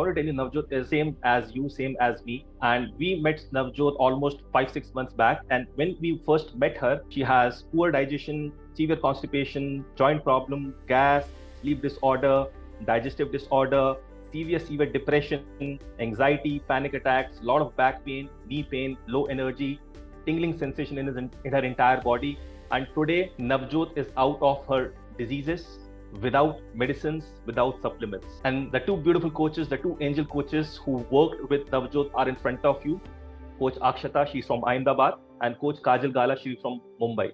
want to tell you, Navjot is same as you, same as me. And we met Navjot almost 5-6 months back. And when we first met her, she has poor digestion, severe constipation, joint problem, gas, sleep disorder, digestive disorder, severe depression, anxiety, panic attacks, lot of back pain, knee pain, low energy, tingling sensation in her entire body. And today, Navjot is out of her diseases without medicines, without supplements. And the two beautiful coaches, the two angel coaches who worked with Navjot are in front of you. Coach Akshata, she's from Ahmedabad, and Coach Kajal Gala, she's from Mumbai,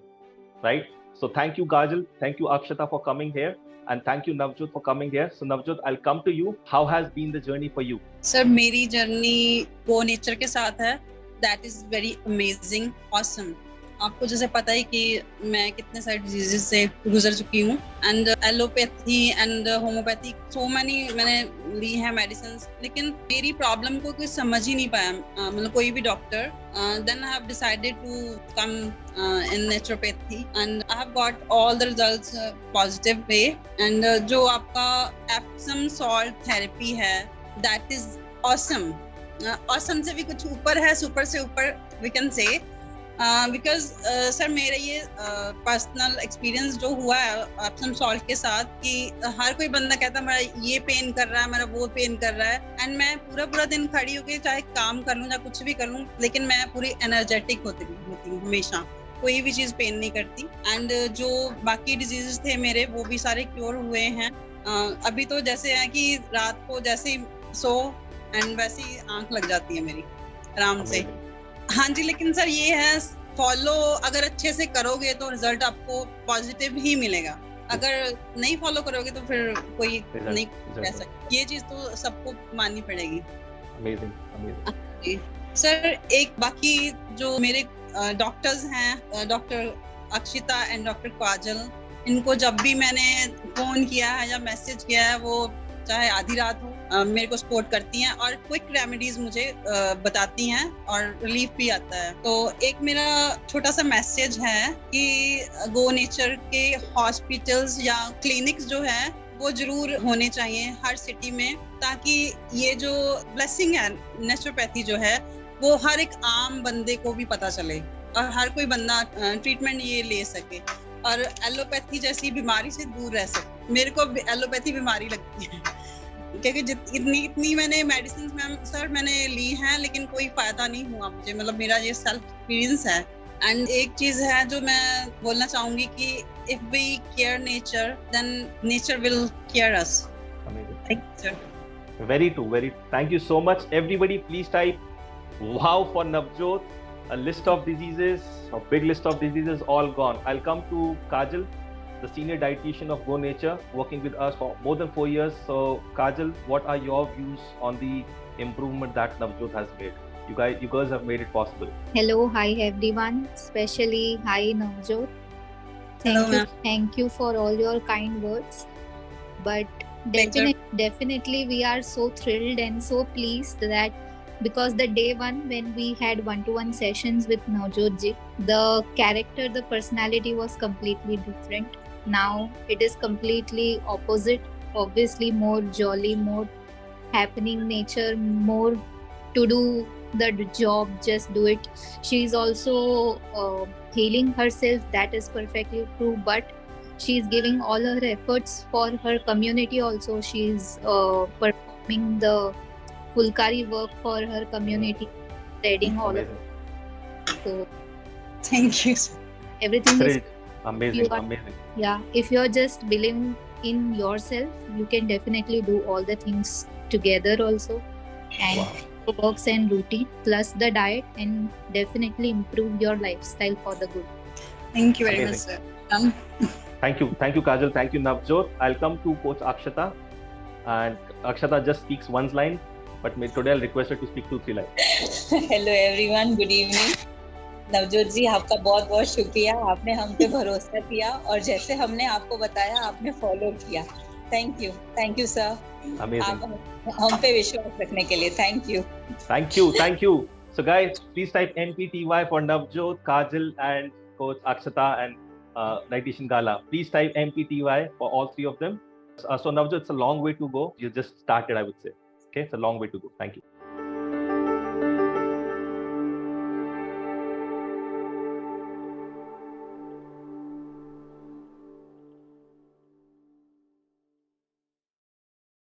right? So thank you, Kajal. Thank you, Akshata, for coming here. And thank you, Navjot, for coming here. So Navjot, I'll come to you. How has been the journey for you? Sir, मेरी journey गो nature के साथ है. That is very amazing, awesome. आपको जैसे पता है कि मैं कितने सारे डिजीजेस से गुजर चुकी हूँ. And allopathy and homeopathy so many मैंने ली है मेडिसिन, लेकिन मेरी प्रॉब्लम को कोई समझ ही नहीं पाया, मतलब कोई भी doctor. Then I have decided to come in naturopathy and I have got all the results positive way. And जो आपका एप्सम सॉल्ट थेरेपी है, दैट इज ऑसम. ऑसम से भी कुछ ऊपर है, सुपर से ऊपर we can say. Because sir मेरा ये पर्सनल एक्सपीरियंस जो हुआ है एप्सम सॉल्ट के साथ, कि हर कोई बंदा कहता है मेरा ये पेन कर रहा है, मेरा वो पेन कर रहा है, एंड मैं पूरा दिन खड़ी होकर चाहे काम कर लूँ या कुछ भी कर लूँ, लेकिन मैं पूरी एनर्जेटिक होती हूँ हमेशा, कोई भी चीज़ पेन नहीं करती. एंड जो बाकी डिजीजेस थे मेरे, वो भी सारे क्योर हुए हैं. अभी तो जैसे है कि रात को जैसे ही सो एंड वैसे ही आँख लग जाती है मेरी आराम से. हाँ जी, लेकिन सर ये है, फॉलो अगर अच्छे से करोगे तो रिजल्ट आपको पॉजिटिव ही मिलेगा. अगर नहीं फॉलो करोगे तो फिर कोई नहीं कह सकता. ये चीज तो सबको माननी पड़ेगी. अमेजिंग. सर एक बाकी जो मेरे डॉक्टर्स हैं, डॉक्टर अक्षिता एंड डॉक्टर काजल, इनको जब भी मैंने फोन किया है या मैसेज किया है, वो चाहे आधी रात हो, मेरे को सपोर्ट करती हैं और क्विक रेमेडीज मुझे बताती हैं और रिलीफ भी आता है. तो एक मेरा छोटा सा मैसेज है कि गो नेचर के हॉस्पिटल्स या क्लिनिक्स जो है वो जरूर होने चाहिए हर सिटी में, ताकि ये जो ब्लेसिंग है नेचुरोपैथी जो है वो हर एक आम बंदे को भी पता चले और हर कोई बंदा ट्रीटमेंट ये ले सके और एलोपैथी जैसी बीमारी से दूर रह सके. मेरे को एलोपैथी बीमारी लगती है क्योंकि इतनी मैंने मेडिसिन सर मैंने ली हैं, लेकिन कोई फायदा नहीं हुआ मुझे. मतलब मेरा ये सेल्फ एक्सपीरियंस है. एंड एक चीज है जो मैं बोलना चाहूंगी कि if we care nature, then nature will care us. Very true, very true. Thank you so much. Everybody, please type wow for Navjot. A list of diseases, a big list of diseases, all gone. I'll come to Kajal, the senior dietitian of Go Nature, working with us for more than 4 years. So, Kajal, what are your views on the improvement that Navjot has made? You guys have made it possible. Hello, hi everyone. Especially hi Navjot. Thank you for all your kind words. But definitely we are so thrilled and so pleased that, because the day one when we had one-to-one sessions with Navjot ji, the character, the personality was completely different. Now it is completely opposite. Obviously more jolly, more happening nature, more to do the job, just do it. She is also healing herself, that is perfectly true, but she is giving all her efforts for her community also. She is performing the Fulkari work for her community, spreading all of it. So thank you. Everything great. is amazing. Yeah, if you're just believing in yourself, you can definitely do all the things together also, and works and routine plus the diet, and definitely improve your lifestyle for the good. Thank you very much, sir. Thank you, Kajal. Thank you, Navjot. I'll come to Coach Akshata, and Akshata just speaks one line, but today I'll request her to speak 2-3 lines. Hello everyone, good evening. Navjot ji, आपका बहुत बहुत शुक्रिया. आपने हम पे भरोसा किया और जैसे हमने आपको बताया आपने फॉलो किया. Thank you sir. Amazing. हम पे विश्वास रखने के लिए thank you. So guys, please type NPTY for Navjot, Kajal and Coach Akshata and Dietitian Gala. Please type NPTY for all three of them. So Navjot, it's a long way to go. You just started, I would say. Okay, it's a long way to go. Thank you.